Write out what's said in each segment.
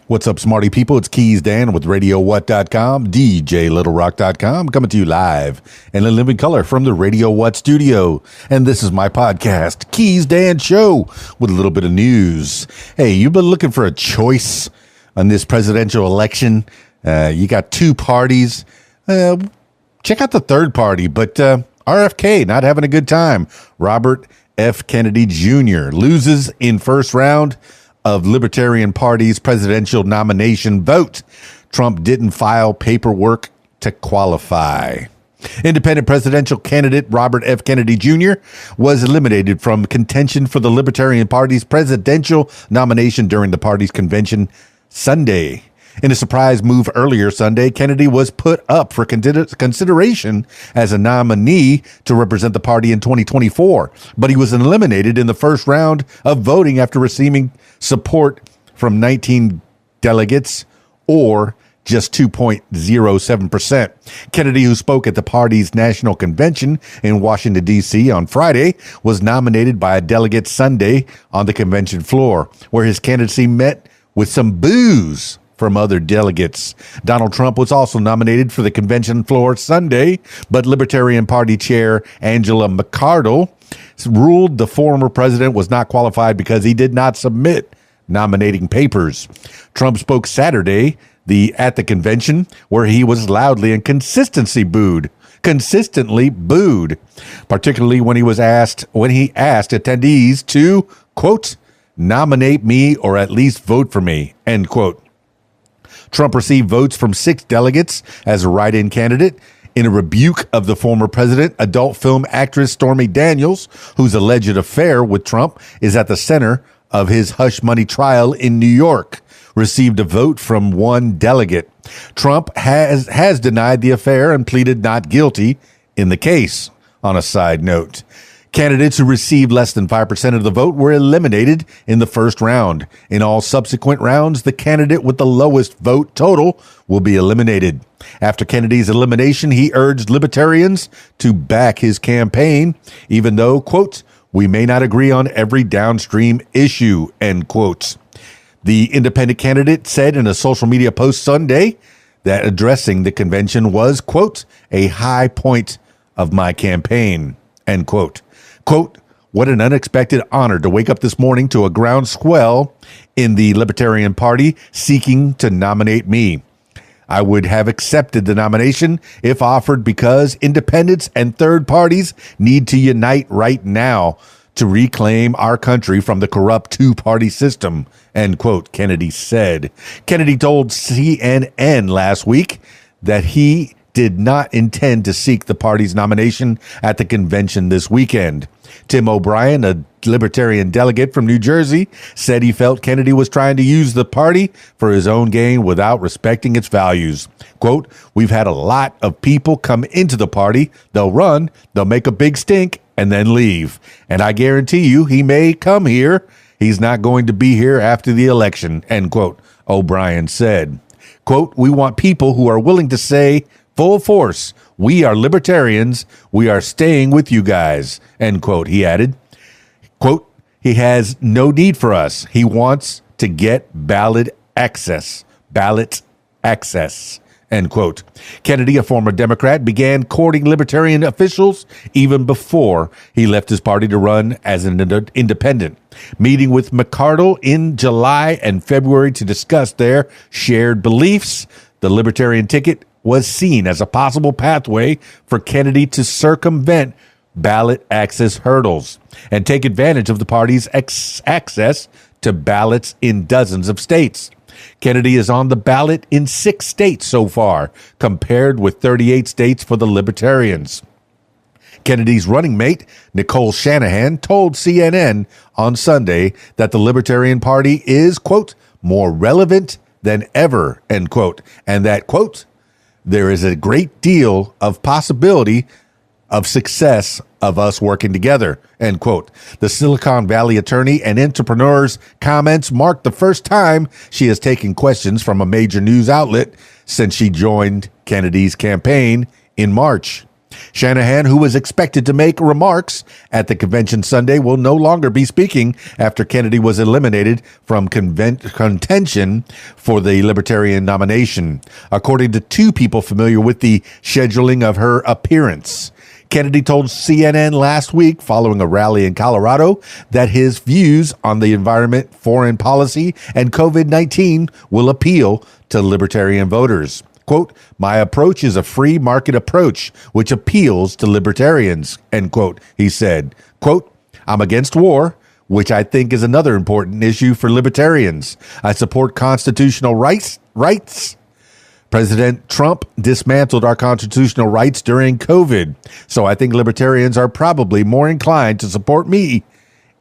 What's up, smarty people? It's KeysDAN with RadioWhat.com, DJLittleRock.com, coming to you live and in living color from the Radio What studio. And this is my podcast, KeysDAN Show, with a little bit of news. Hey, you've been looking for a choice on this presidential election. You got two parties. Check out the third party, but RFK not having a good time. Robert F. Kennedy Jr. loses in first round of Libertarian Party's presidential nomination vote. Trump didn't file paperwork to qualify. Independent presidential candidate Robert F. Kennedy Jr. was eliminated from contention for the Libertarian Party's presidential nomination during the party's convention Sunday. In a surprise move earlier Sunday, Kennedy was put up for consideration as a nominee to represent the party in 2024, but he was eliminated in the first round of voting after receiving support from 19 delegates, or just 2.07%. Kennedy, who spoke at the party's national convention in Washington, D.C. on Friday, was nominated by a delegate Sunday on the convention floor, where his candidacy met with some boos from other delegates. Donald Trump was also nominated for the convention floor Sunday, but Libertarian Party Chair Angela McArdle ruled the former president was not qualified because he did not submit nominating papers. Trump spoke Saturday at the convention, where he was loudly and consistently booed, particularly when he asked attendees to, quote, nominate me or at least vote for me, end quote. Trump received votes from 6 delegates as a write-in candidate in a rebuke of the former president. Adult film actress Stormy Daniels, whose alleged affair with Trump is at the center of his hush money trial in New York, received a vote from 1 delegate. Trump has denied the affair and pleaded not guilty in the case. On a side note, candidates who received less than 5% of the vote were eliminated in the first round. In all subsequent rounds, the candidate with the lowest vote total will be eliminated. After Kennedy's elimination, he urged libertarians to back his campaign, even though, quote, we may not agree on every downstream issue, end quote. The independent candidate said in a social media post Sunday that addressing the convention was, quote, a high point of my campaign, end quote. Quote, what an unexpected honor to wake up this morning to a groundswell in the Libertarian Party seeking to nominate me. I would have accepted the nomination if offered because independents and third parties need to unite right now to reclaim our country from the corrupt two-party system, end quote, Kennedy said. Kennedy told CNN last week that he did not intend to seek the party's nomination at the convention this weekend. Tim O'Brien, a Libertarian delegate from New Jersey, said he felt Kennedy was trying to use the party for his own gain without respecting its values. Quote, we've had a lot of people come into the party. They'll run, they'll make a big stink, and then leave. And I guarantee you he may come here. He's not going to be here after the election, end quote, O'Brien said. Quote, we want people who are willing to say, full force, we are libertarians. We are staying with you guys, end quote. He added, quote, he has no need for us. He wants to get ballot access, end quote. Kennedy, a former Democrat, began courting libertarian officials even before he left his party to run as an independent, meeting with McArdle in July and February to discuss their shared beliefs. The Libertarian ticket was seen as a possible pathway for Kennedy to circumvent ballot access hurdles and take advantage of the party's access to ballots in dozens of states. Kennedy is on the ballot in 6 states so far, compared with 38 states for the Libertarians. Kennedy's running mate, Nicole Shanahan, told CNN on Sunday that the Libertarian Party is, quote, more relevant than ever, end quote, and that, quote, there is a great deal of possibility of success of us working together, end quote. The Silicon Valley attorney and entrepreneur's comments marked the first time she has taken questions from a major news outlet since she joined Kennedy's campaign in March. Shanahan, who was expected to make remarks at the convention Sunday, will no longer be speaking after Kennedy was eliminated from contention for the Libertarian nomination, according to two people familiar with the scheduling of her appearance. Kennedy told CNN last week, following a rally in Colorado, that his views on the environment, foreign policy, and COVID-19 will appeal to Libertarian voters. Quote, "My approach is a free market approach, which appeals to Libertarians," end quote, he said. Quote, "I'm against war, which I think is another important issue for Libertarians. I support constitutional rights. President Trump dismantled our constitutional rights during COVID, so I think Libertarians are probably more inclined to support me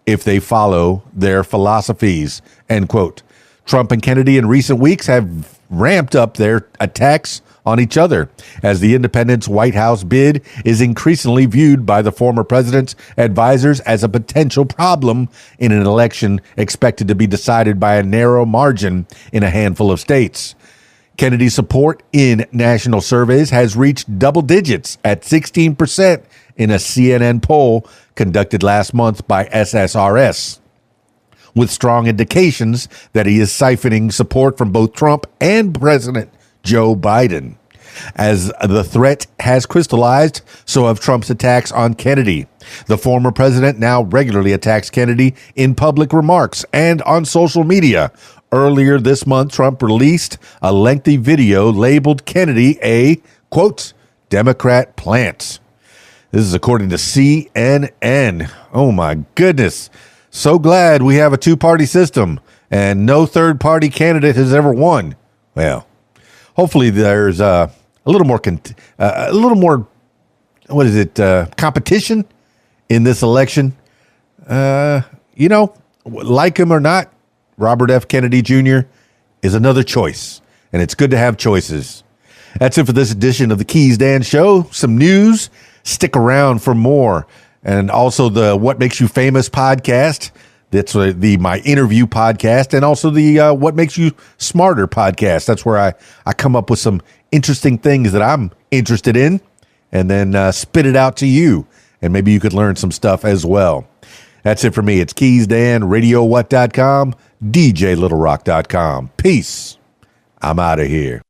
if they follow their philosophies," end quote. Trump and Kennedy in recent weeks have ramped up their attacks on each other as the independent's White House bid is increasingly viewed by the former president's advisors as a potential problem in an election expected to be decided by a narrow margin in a handful of states. Kennedy's support in national surveys has reached double digits at 16% in a CNN poll conducted last month by SSRS, with strong indications that he is siphoning support from both Trump and President Joe Biden. As the threat has crystallized, so have Trump's attacks on Kennedy. The former president now regularly attacks Kennedy in public remarks and on social media. Earlier this month, Trump released a lengthy video labeled Kennedy a, quote, "Democrat plant." This is according to CNN. Oh, my goodness. So glad we have a two-party system and no third-party candidate has ever won. Well, hopefully there's a little more competition in this election. Like him or not, Robert F. Kennedy Jr. is another choice, and it's good to have choices. That's it for this edition of the KeysDAN Show. Some news. Stick around for more. And also the What Makes You Famous podcast. That's my interview podcast, and also the What Makes You Smarter podcast. That's where I come up with some interesting things that I'm interested in and then spit it out to you. And maybe you could learn some stuff as well. That's it for me. It's KeysDAN, RadioWhat.com, DJLittleRock.com. Peace. I'm out of here.